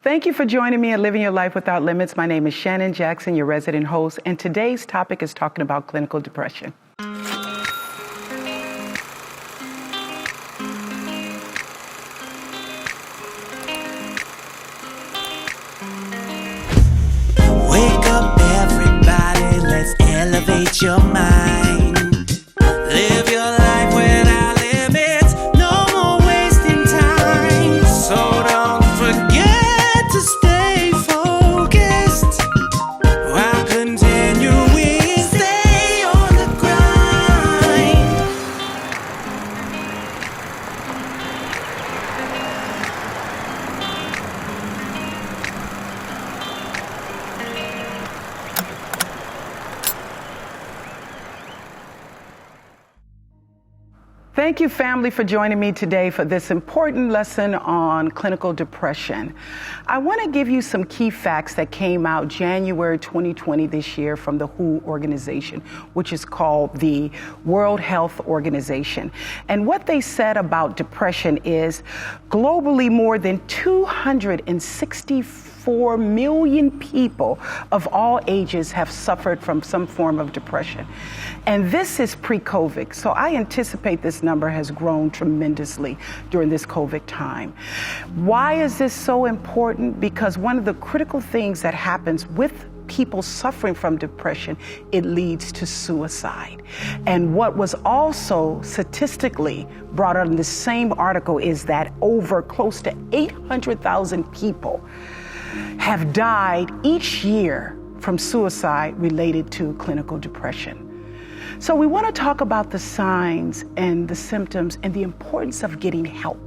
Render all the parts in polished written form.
Thank you for joining me at Living Your Life Without Limits. My name is Shannon Jackson, your resident host, and today's topic is talking about clinical depression. Wake up, everybody, let's elevate your mind. Live your life without limits, no more wasting time. So don't forget to stay focused while continuing, stay on the grind. Thank you, family, for joining me today for this important lesson on clinical depression. I want to give you some key facts that came out January 2020 this year from the WHO organization, which is called the World Health Organization. And what they said about depression is globally more than 264 million people of all ages have suffered from some form of depression. And this is pre-COVID, so I anticipate this number has grown tremendously during this COVID time. Why is this so important? Because one of the critical things that happens with people suffering from depression, it leads to suicide. And what was also statistically brought out in the same article is that over close to 800,000 people have died each year from suicide related to clinical depression. So we want to talk about the signs and the symptoms and the importance of getting help.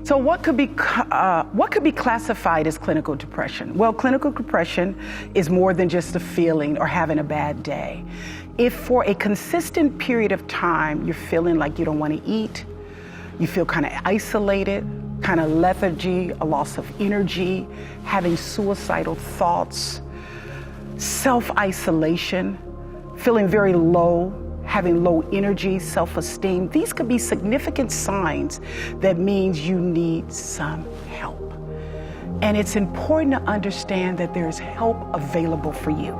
So what could be classified as clinical depression? Well, clinical depression is more than just a feeling or having a bad day. If for a consistent period of time you're feeling like you don't want to eat, you feel kind of isolated, kind of lethargy, a loss of energy, having suicidal thoughts, self-isolation, feeling very low, having low energy, self-esteem, these could be significant signs that means you need some help. And it's important to understand that there's help available for you.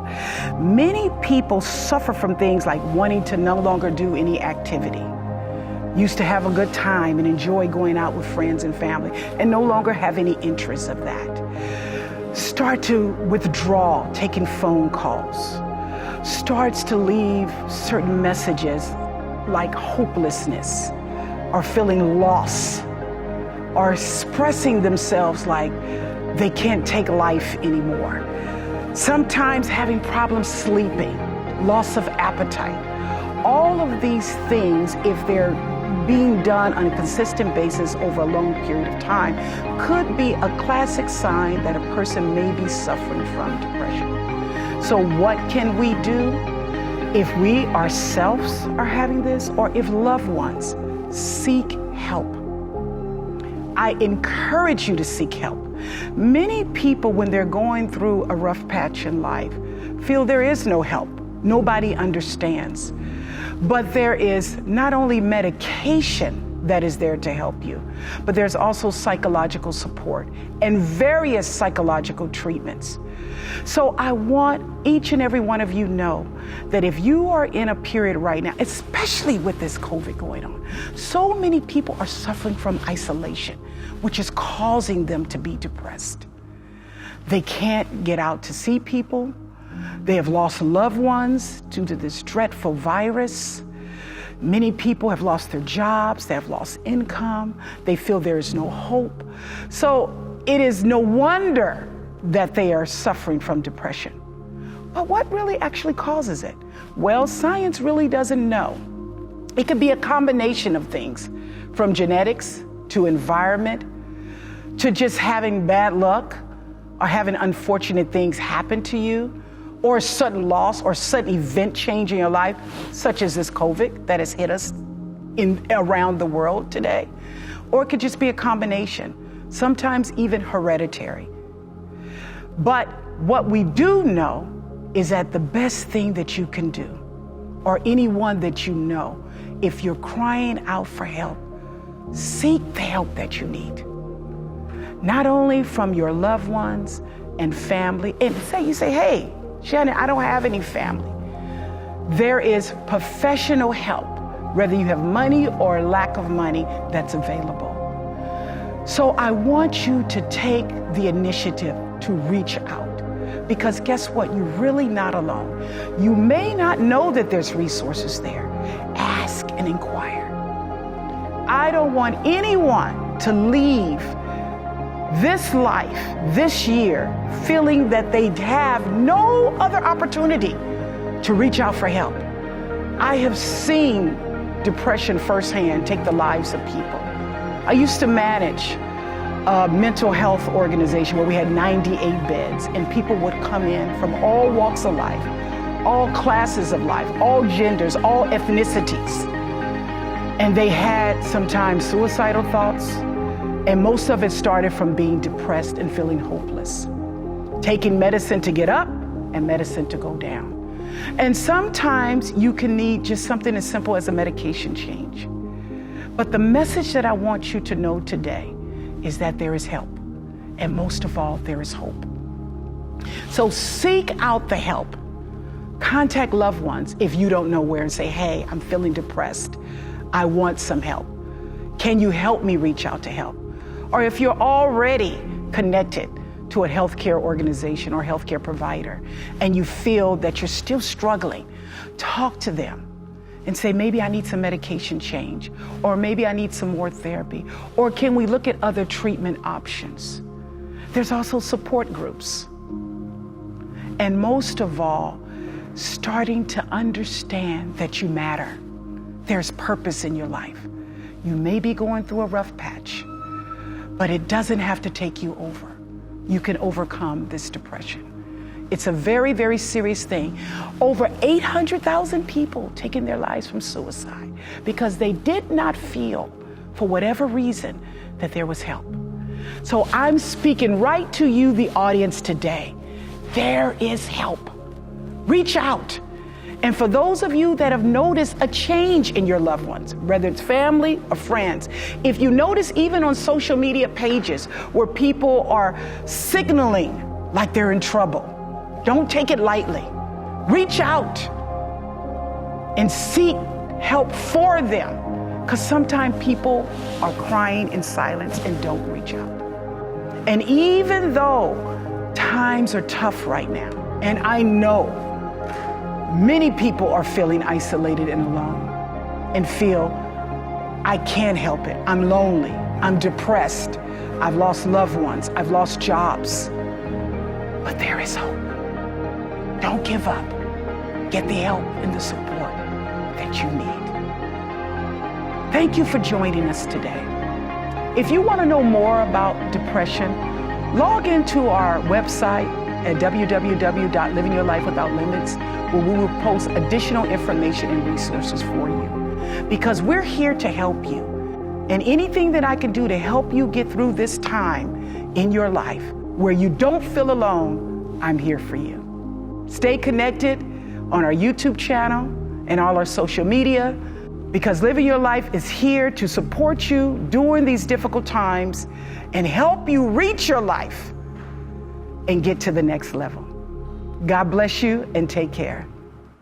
Many people suffer from things like wanting to no longer do any activity. Used to have a good time and enjoy going out with friends and family, and no longer have any interest of that. Start to withdraw taking phone calls. Starts to leave certain messages like hopelessness or feeling lost or expressing themselves like they can't take life anymore. Sometimes having problems sleeping, loss of appetite. All of these things, if they're being done on a consistent basis over a long period of time, could be a classic sign that a person may be suffering from depression. So what can we do if we ourselves are having this, or if loved ones? Seek help. I encourage you to seek help. Many people, when they're going through a rough patch in life, feel there is no help. Nobody understands. But there is not only medication that is there to help you, but there's also psychological support and various psychological treatments. So I want each and every one of you know that if you are in a period right now, especially with this COVID going on, so many people are suffering from isolation, which is causing them to be depressed. They can't get out to see people. They have lost loved ones due to this dreadful virus. Many people have lost their jobs, they have lost income, they feel there is no hope. So it is no wonder that they are suffering from depression. But what really actually causes it? Well, science really doesn't know. It could be a combination of things, from genetics to environment to just having bad luck or having unfortunate things happen to you, or a sudden loss or sudden event change in your life, such as this COVID that has hit us around the world today. Or it could just be a combination, sometimes even hereditary. But what we do know is that the best thing that you can do, or anyone that you know, if you're crying out for help, seek the help that you need. not only from your loved ones and family, and you say, hey, Shannon, I don't have any family. There is professional help, whether you have money or lack of money, that's available. So I want you to take the initiative to reach out, because guess what? You're really not alone. You may not know that there's resources there. Ask and inquire. I don't want anyone to leave this life, this year, feeling that they have no other opportunity to reach out for help. I have seen depression firsthand take the lives of people. I used to manage a mental health organization where we had 98 beds, and people would come in from all walks of life, all classes of life, all genders, all ethnicities. And they had sometimes suicidal thoughts, and most of it started from being depressed and feeling hopeless, taking medicine to get up and medicine to go down. And sometimes you can need just something as simple as a medication change. But the message that I want you to know today is that there is help, and most of all, there is hope. So seek out the help. Contact loved ones if you don't know where, and say, hey, I'm feeling depressed. I want some help. Can you help me reach out to help? Or if you're already connected to a healthcare organization or healthcare provider and you feel that you're still struggling, talk to them and say, maybe I need some medication change, or maybe I need some more therapy, or can we look at other treatment options? There's also support groups. And most of all, starting to understand that you matter. There's purpose in your life. You may be going through a rough patch, but it doesn't have to take you over. You can overcome this depression. It's a very, very serious thing. Over 800,000 people taking their lives from suicide because they did not feel, for whatever reason, that there was help. So I'm speaking right to you, the audience, today. There is help. Reach out. And for those of you that have noticed a change in your loved ones, whether it's family or friends, if you notice even on social media pages where people are signaling like they're in trouble, don't take it lightly. Reach out and seek help for them, because sometimes people are crying in silence and don't reach out. And even though times are tough right now, and I know many people are feeling isolated and alone and feel, I can't help it. I'm lonely. I'm depressed. I've lost loved ones. I've lost jobs. But there is hope. Don't give up. Get the help and the support that you need. Thank you for joining us today. If you want to know more about depression, log into our website at www.livingyourlifewithoutlimits, where we will post additional information and resources for you. Because we're here to help you. And anything that I can do to help you get through this time in your life where you don't feel alone, I'm here for you. Stay connected on our YouTube channel and all our social media, because Living Your Life is here to support you during these difficult times and help you reach your life and get to the next level. God bless you and take care.